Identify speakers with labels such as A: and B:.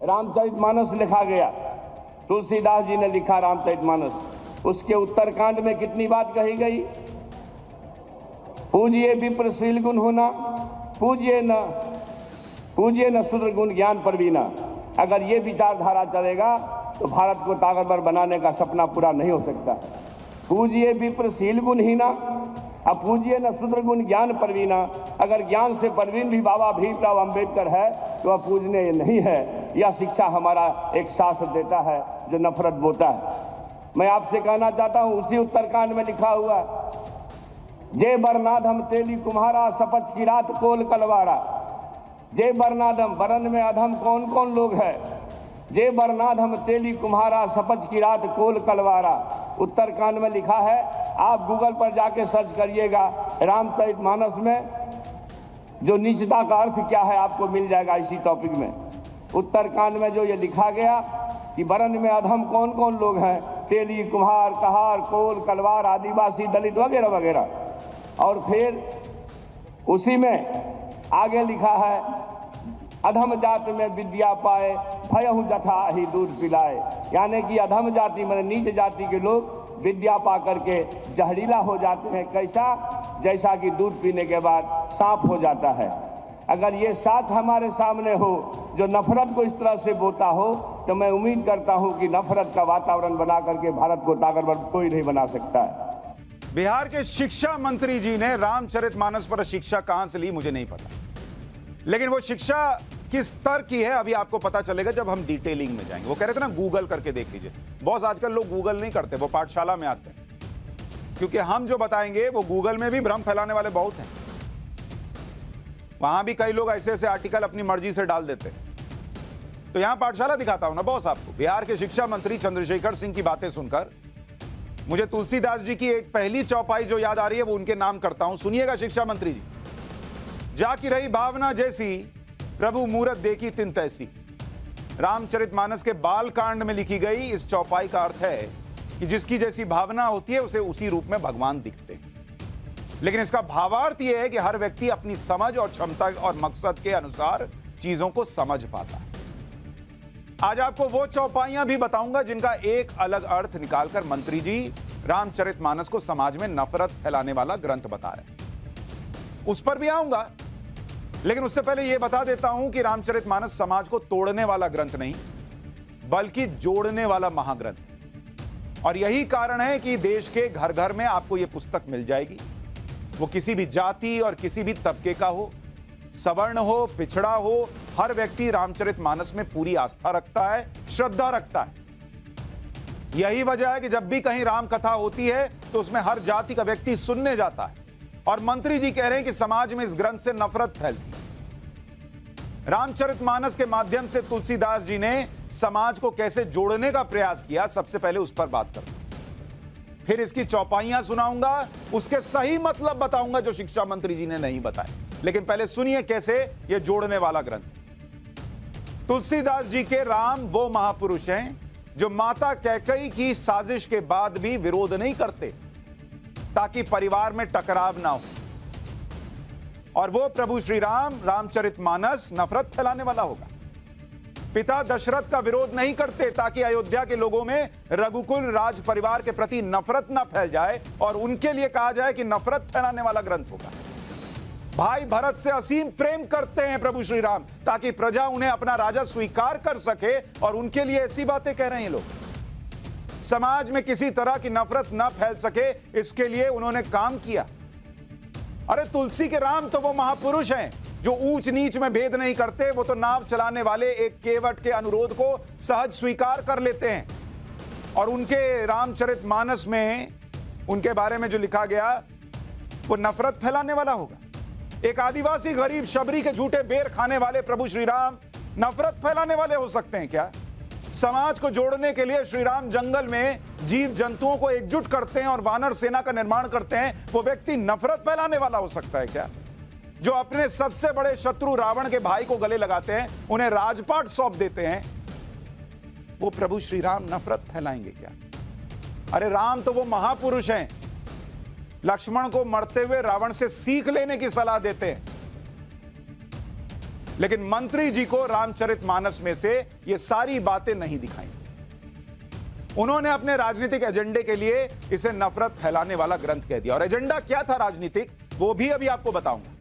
A: रामचरितमानस लिखा गया, तुलसीदास जी ने लिखा रामचरितमानस। उसके उत्तरकांड में कितनी बात कही गई? पूजिए विप्र शील गुण होना, पूजिए न शूद्र गुण ज्ञान परवीना। अगर ये विचारधारा चलेगा तो भारत को ताकतवर बनाने का सपना पूरा नहीं हो सकता। पूजिए विप्र शील गुण हीना, अब पूजिए न शूद्र गुण ज्ञान परवीना। अगर ज्ञान से परवीन भी बाबा भीमराव अंबेडकर है तो वह पूजने नहीं है। यह शिक्षा हमारा एक शास्त्र देता है जो नफरत बोता है। मैं आपसे कहना चाहता हूँ, उसी उत्तरकांड में लिखा हुआ, जय बरनाधम तेली कुम्हारा, सपच की रात कोल कलवारा। जय बरनाधम, बरन में अधम कौन कौन लोग हैं? जय बरनाधम तेली कुम्हारा, सपच की रात कोल कलवारा। उत्तरकांड में लिखा है, आप गूगल पर जाके सर्च करिएगा रामचरितमानस में, जो नीचता का अर्थ क्या है आपको मिल जाएगा इसी टॉपिक में। उत्तरकांड में जो ये लिखा गया कि बरन में अधम कौन कौन लोग हैं, तेली कुम्हार कहार कोल कलवार आदिवासी दलित वगैरह वगैरह। और फिर उसी में आगे लिखा है, अधम जाति में विद्या पाए, भयहु जथा ही दूध पिलाए। यानी कि अधम जाति में नीच जाति के लोग विद्या पा करके जहरीला हो जाते हैं। कैसा? जैसा कि दूध पीने के बाद सांप हो जाता है। अगर ये साथ हमारे सामने हो जो नफरत को इस तरह से बोता हो, तो मैं उम्मीद करता हूं कि नफरत का वातावरण बना करके भारत को ताकतवर कोई नहीं बना सकता है।
B: बिहार के शिक्षा मंत्री जी ने रामचरितमानस पर शिक्षा कहां से ली मुझे नहीं पता, लेकिन वो शिक्षा किस स्तर की है अभी आपको पता चलेगा जब हम डिटेलिंग में जाएंगे। वो कह रहे थे ना गूगल करके देख लीजिए। बॉस, आजकल लोग गूगल नहीं करते, वो पाठशाला में आते हैं, क्योंकि हम जो बताएंगे वो गूगल में भी भ्रम फैलाने वाले बहुत हैं। वहां भी कई लोग ऐसे ऐसे आर्टिकल अपनी मर्जी से डाल देते हैं। तो यहां पाठशाला दिखाता हूं ना बॉस आपको। बिहार के शिक्षा मंत्री चंद्रशेखर सिंह की बातें सुनकर मुझे तुलसीदास जी की एक पहली चौपाई जो याद आ रही है, वो उनके नाम करता हूं। सुनिएगा शिक्षा मंत्री जी। जाकी रही भावना जैसी, प्रभु मूरत देखी तिन तैसी। रामचरितमानस के बाल कांड में लिखी गई इस चौपाई का अर्थ है कि जिसकी जैसी भावना होती है उसे उसी रूप में भगवान दिखते हैं। लेकिन इसका भावार्थ यह है कि हर व्यक्ति अपनी समझ और क्षमता और मकसद के अनुसार चीजों को समझ पाता है। आज आपको वो चौपाइयां भी बताऊंगा जिनका एक अलग अर्थ निकालकर मंत्री जी रामचरितमानस को समाज में नफरत फैलाने वाला ग्रंथ बता रहे हैं। उस पर भी आऊंगा, लेकिन उससे पहले यह बता देता हूं कि रामचरितमानस समाज को तोड़ने वाला ग्रंथ नहीं, बल्कि जोड़ने वाला महाग्रंथ। और यही कारण है कि देश के घर घर में आपको यह पुस्तक मिल जाएगी। वो किसी भी जाति और किसी भी तबके का हो, सवर्ण हो, पिछड़ा हो, हर व्यक्ति रामचरितमानस में पूरी आस्था रखता है, श्रद्धा रखता है। यही वजह है कि जब भी कहीं राम कथा होती है तो उसमें हर जाति का व्यक्ति सुनने जाता है। और मंत्री जी कह रहे हैं कि समाज में इस ग्रंथ से नफरत फैलती है। रामचरितमानस के माध्यम से तुलसीदास जी ने समाज को कैसे जोड़ने का प्रयास किया, सबसे पहले उस पर बात करूंगा। फिर इसकी चौपाइयां सुनाऊंगा, उसके सही मतलब बताऊंगा जो शिक्षा मंत्री जी ने नहीं बताए। लेकिन पहले सुनिए कैसे यह जोड़ने वाला ग्रंथ। तुलसीदास जी के राम वो महापुरुष हैं जो माता कैकेयी की साजिश के बाद भी विरोध नहीं करते ताकि परिवार में टकराव ना हो। और वो प्रभु श्री राम, रामचरितमानस नफरत फैलाने वाला होगा। पिता दशरथ का विरोध नहीं करते ताकि अयोध्या के लोगों में रघुकुल राज परिवार के प्रति नफरत ना फैल जाए और उनके लिए कहा जाए कि नफरत फैलाने वाला ग्रंथ होगा। भाई भरत से असीम प्रेम करते हैं प्रभु श्री राम ताकि प्रजा उन्हें अपना राजा स्वीकार कर सके, और उनके लिए ऐसी बातें कह रहे हैं लोग। समाज में किसी तरह की नफरत ना फैल सके, इसके लिए उन्होंने काम किया। अरे तुलसी के राम तो वो महापुरुष हैं जो ऊंच नीच में भेद नहीं करते। वो तो नाव चलाने वाले एक केवट के अनुरोध को सहज स्वीकार कर लेते हैं। और उनके रामचरितमानस में उनके बारे में जो लिखा गया वो नफरत फैलाने वाला होगा। एक आदिवासी गरीब शबरी के झूठे बेर खाने वाले प्रभु श्री राम नफरत फैलाने वाले हो सकते हैं क्या? समाज को जोड़ने के लिए श्री राम जंगल में जीव जंतुओं को एकजुट करते हैं और वानर सेना का निर्माण करते हैं, वो व्यक्ति नफरत फैलाने वाला हो सकता है क्या? जो अपने सबसे बड़े शत्रु रावण के भाई को गले लगाते हैं, उन्हें राजपाट सौंप देते हैं, वो प्रभु श्री राम नफरत फैलाएंगे क्या? अरे राम तो वो महापुरुष हैं, लक्ष्मण को मरते हुए रावण से सीख लेने की सलाह देते हैं। लेकिन मंत्री जी को रामचरितमानस में से ये सारी बातें नहीं दिखाई। उन्होंने अपने राजनीतिक एजेंडे के लिए इसे नफरत फैलाने वाला ग्रंथ कह दिया। और एजेंडा क्या था राजनीतिक, वो भी अभी आपको बताऊंगा।